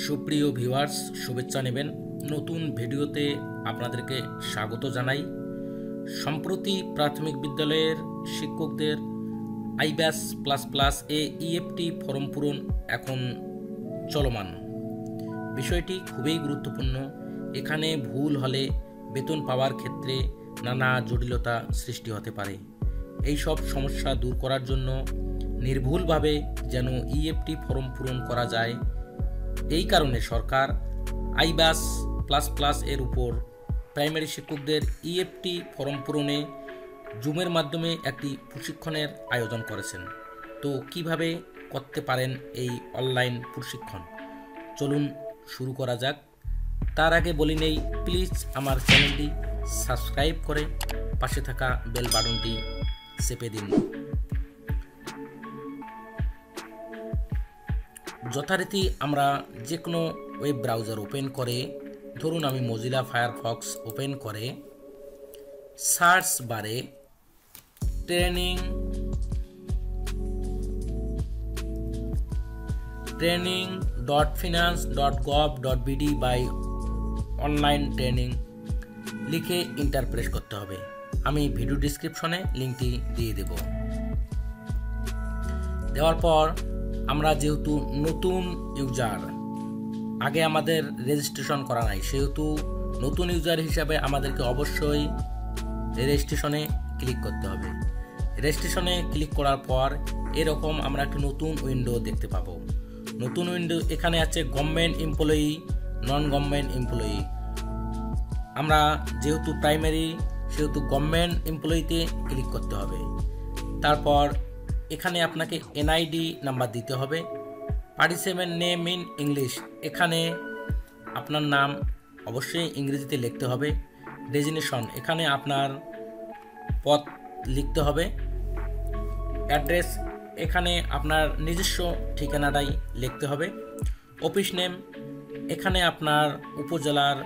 সুপ্রিয় ভিউয়ার্স, শুভেচ্ছা নেবেন। নতুন ভিডিওতে আপনাদেরকে স্বাগত জানাই। সম্প্রতি প্রাথমিক বিদ্যালয়ের শিক্ষকদের আইব্যাস প্লাস প্লাস এ ইএফটি ফর্ম পূরণ এখন চলমান। বিষয়টি খুবই গুরুত্বপূর্ণ। এখানে ভুল হলে বেতন পাওয়ার ক্ষেত্রে নানা জটিলতা সৃষ্টি হতে পারে। এই সব সমস্যা দূর করার জন্য নির্ভুলভাবে যেন ইএফটি ফর্ম পূরণ করা যায়, এই কারণে সরকার আইব্যাস প্লাস প্লাস এর উপর প্রাইমারি শিক্ষকদের ইএফটি ফর্ম পূরণে জুমের মাধ্যমে একটি প্রশিক্ষণের আয়োজন করেছেন। তো কিভাবে করতে পারেন এই অনলাইন প্রশিক্ষণ, চলুন শুরু করা যাক। তার আগে বলি নেই, প্লিজ আমার চ্যানেলটি সাবস্ক্রাইব করে পাশে থাকা বেল বাটনটি চেপে দিন। যথারীতি আমরা যে কোনো ওয়েব ব্রাউজার ওপেন করে, ধরুন আমি মজিলা ফায়ারফক্স ওপেন করে সার্চ বারে training.finance.gov.bd বাই অনলাইন ট্রেনিং লিখে এন্টার প্রেস করতে হবে। আমি ভিডিও ডিসক্রিপশনে লিঙ্কটি দিয়ে দেব। দেওয়ার পর আমরা যেহেতু নতুন ইউজার, আগে আমাদের রেজিস্ট্রেশন করা নাই, সেহেতু নতুন ইউজার হিসাবে আমাদেরকে অবশ্যই রেজিস্ট্রেশনে ক্লিক করতে হবে। রেজিস্ট্রেশনে ক্লিক করার পর এরকম আমরা একটি নতুন উইন্ডো দেখতে পাবো। নতুন উইন্ডো এখানে আছে government employee, non government employee. আমরা যেহেতু প্রাইমারি, সেহেতু গভর্নমেন্ট এমপ্লয়িতে ক্লিক করতে হবে। তারপর এখানে আপনাকে এনআইডি নাম্বার দিতে হবে। পার্টিসিপেন্ট নেম ইন ইংলিশ, এখানে আপনার নাম অবশ্যই ইংরেজিতে লিখতে হবে। ডেজিগনেশন, এখানে আপনার পদ লিখতে হবে। অ্যাড্রেস, এখানে আপনার নিজস্ব ঠিকানাটাই লিখতে হবে। অফিস নেম, এখানে আপনার উপজেলার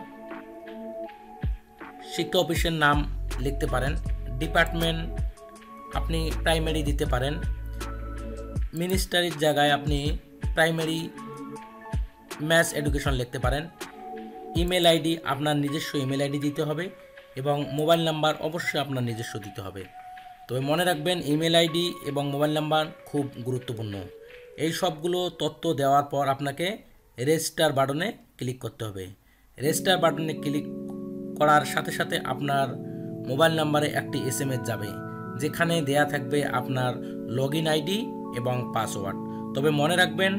শিক্ষা অফিসের নাম লিখতে পারেন। ডিপার্টমেন্ট আপনি প্রাইমারি দিতে পারেন। মিনিস্টারির জায়গায় আপনি প্রাইমারি ম্যাথ এডুকেশন লিখতে পারেন। ইমেল আইডি, আপনার নিজস্ব ইমেল আইডি দিতে হবে এবং মোবাইল নাম্বার অবশ্যই আপনার নিজস্ব দিতে হবে। তবে মনে রাখবেন, ইমেল আইডি এবং মোবাইল নাম্বার খুব গুরুত্বপূর্ণ। এই সবগুলো তথ্য দেওয়ার পর আপনাকে রেজিস্টার বাটনে ক্লিক করতে হবে। রেজিস্টার বাটনে ক্লিক করার সাথে সাথে আপনার মোবাইল নাম্বারে একটি SMS যাবে, যেখানে দেয়া থাকবে আপনার লগইন আইডি এবং পাসওয়ার্ড। তবে মনে রাখবেন,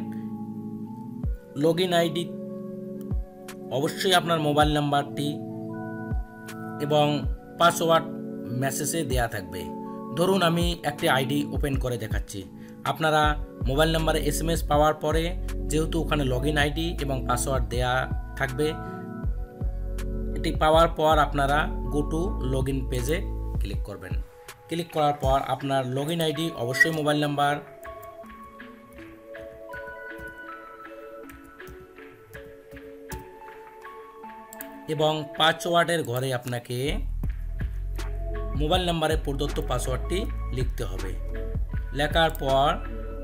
লগইন আইডি অবশ্যই আপনার মোবাইল নাম্বারটি এবং পাসওয়ার্ড মেসেজে দেয়া থাকবে। ধরুন আমি একটি আইডি ওপেন করে দেখাচ্ছি। আপনারা মোবাইল নাম্বারে SMS পাওয়ার পরে, যেহেতু ওখানে লগইন আইডি এবং পাসওয়ার্ড দেয়া থাকবে, এটি পাওয়ার পর আপনারা গো টু লগইন পেজে ক্লিক করবেন। ক্লিক করার পর আপনার লগইন আইডি অবশ্যই মোবাইল নাম্বার এবং পাসওয়ার্ডের ঘরে আপনাকে মোবাইল নাম্বারে প্রদত্ত পাসওয়ার্ডটি লিখতে হবে। লেখার পর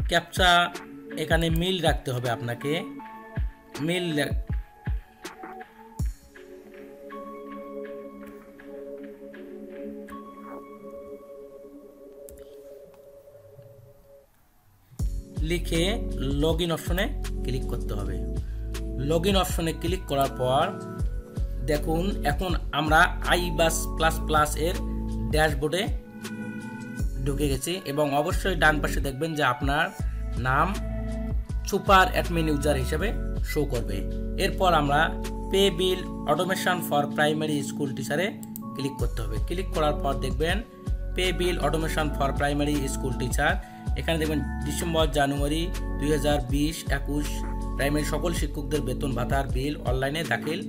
ক্যাপচা, এখানে মিল রাখতে হবে আপনাকে। মিল লিখে লগইন অপশনে ক্লিক করতে হবে। লগইন অপশনে ক্লিক করার পর দেখুন, এখন আমরা আইব্যাস প্লাস প্লাস এর ড্যাশবোর্ডে ঢুকে গেছি এবং অবশ্যই ডান পাশে দেখবেন যে আপনার নাম সুপার অ্যাডমিন ইউজার হিসেবে শো করবে। এরপর আমরা pay bill automation for primary school টিচারে ক্লিক করতে হবে। ক্লিক করার পর দেখবেন pay bill automation for primary school teacher. এখানে দেখবেন ডিসেম্বর জানুয়ারি 2020-21 প্রাইমারি সকল শিক্ষকদের বেতন ভাতার বিল অনলাইনে দাখিল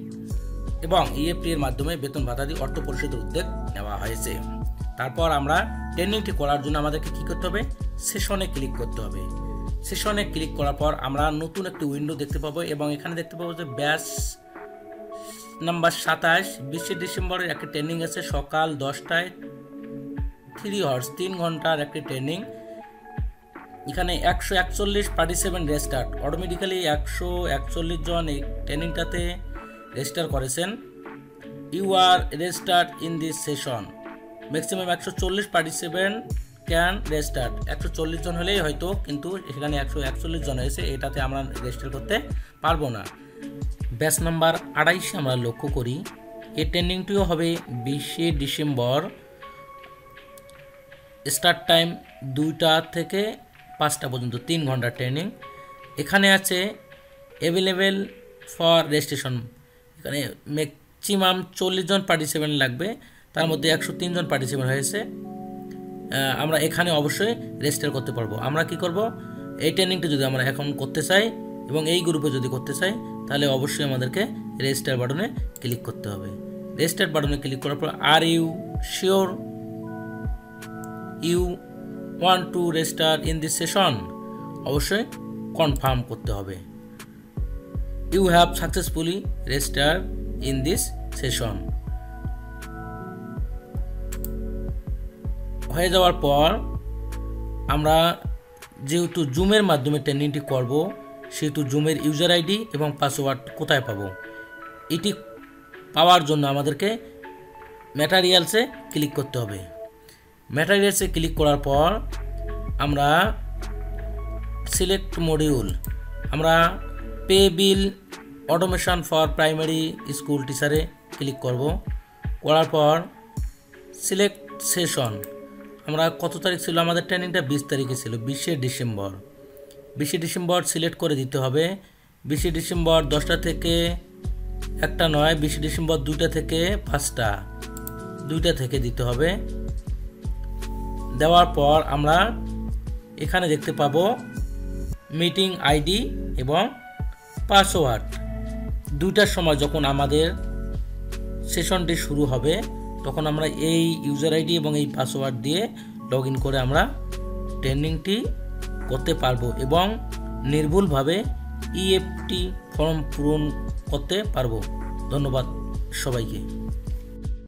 এবং ইএফটি এর মাধ্যমে বেতন ভাতা দিয়ে অর্থ পরিশোধের উদ্যোগ নেওয়া হয়েছে। তারপর আমরা ট্রেনিংটি করার জন্য আমাদেরকে কী করতে হবে? সেশনে ক্লিক করতে হবে। সেশনে ক্লিক করার পর আমরা নতুন একটি উইন্ডো দেখতে পাবো এবং এখানে দেখতে পাবো যে ব্যাচ নাম্বার 27 20 ডিসেম্বরের একটি ট্রেনিং আছে সকাল 10টায় 3 ঘন্টার একটি ট্রেনিং এখানে 141 পার্টিসিপেন্ট রেজিস্টার্ড, অটোমেটিক্যালি 141 জন এই ট্রেনিংটাতে রেজিস্টার করেছেন। You are registered in this session, maximum 140 participant can registered. 140 জন হলেই হয়তো, কিন্তু এখানে 141 জন হয়েছে, এটাতে আমরা রেজিস্টার করতে পারবো না। ব্যাচ নাম্বার 28 আমরা লক্ষ্য করি। এই ট্রেনিংটিও হবে 20 ডিসেম্বর, স্টার্ট টাইম 2টা থেকে 5টা পর্যন্ত, 3 ঘন্টার ট্রেনিং। এখানে আছে অ্যাভেলেবেল ফর রেজিস্ট্রেশন, এখানে ম্যাক্সিমাম 40 জন পার্টিসিপেন্ট লাগবে, তার মধ্যে 103 জন পার্টিসিপেন্ট হয়েছে। আমরা এখানে অবশ্যই রেজিস্টার করতে পারবো। আমরা কি করব, এই ট্রেনিংটা যদি আমরা এখন করতে চাই এবং এই গ্রুপে যদি করতে চাই, তাহলে অবশ্যই আমাদেরকে রেজিস্টার বাটনে ক্লিক করতে হবে। রেজিস্টার বাটনে ক্লিক করার পর are you sure you want to register in this session, অবশ্যই কনফার্ম করতে হবে। You have successfully register in this session হয়ে যাওয়ার পর আমরা যেহেতু জুমের মাধ্যমে ট্রেনিংটি করব, সেহেতু জুমের ইউজার আইডি এবং পাসওয়ার্ড কোথায় পাবো, এটি পাওয়ার জন্য আমাদেরকে ম্যাটেরিয়ালসে ক্লিক করতে হবে। ম্যাটেরিয়ালসে ক্লিক করার পর আমরা সিলেক্ট মডিউল, আমরা pay bill automation for primary school টিচারে ক্লিক করব। করার পর সিলেক্ট সেশন, আমরা কত তারিখ ছিল আমাদের ট্রেনিংটা, 20 তারিখে ছিল, 20 ডিসেম্বর। 20 ডিসেম্বর সিলেক্ট করে দিতে হবে। 20 ডিসেম্বর 10টা থেকে 1টা নয়, 20 ডিসেম্বর 2টা থেকে 5টা, 2টা থেকে দিতে হবে। দেওয়ার পর আমরা এখানে দেখতে পাবো মিটিং আইডি এবং পাসওয়ার্ড। 2টার সময় যখন আমাদের সেশনটি শুরু হবে, তখন আমরা এই ইউজার আইডি এবং এই পাসওয়ার্ড দিয়ে লগ ইন করে আমরা ট্রেনিংটি করতে পারবো এবং নির্ভুলভাবে ইএফটি ফর্ম পূরণ করতে পারবো। ধন্যবাদ সবাইকে।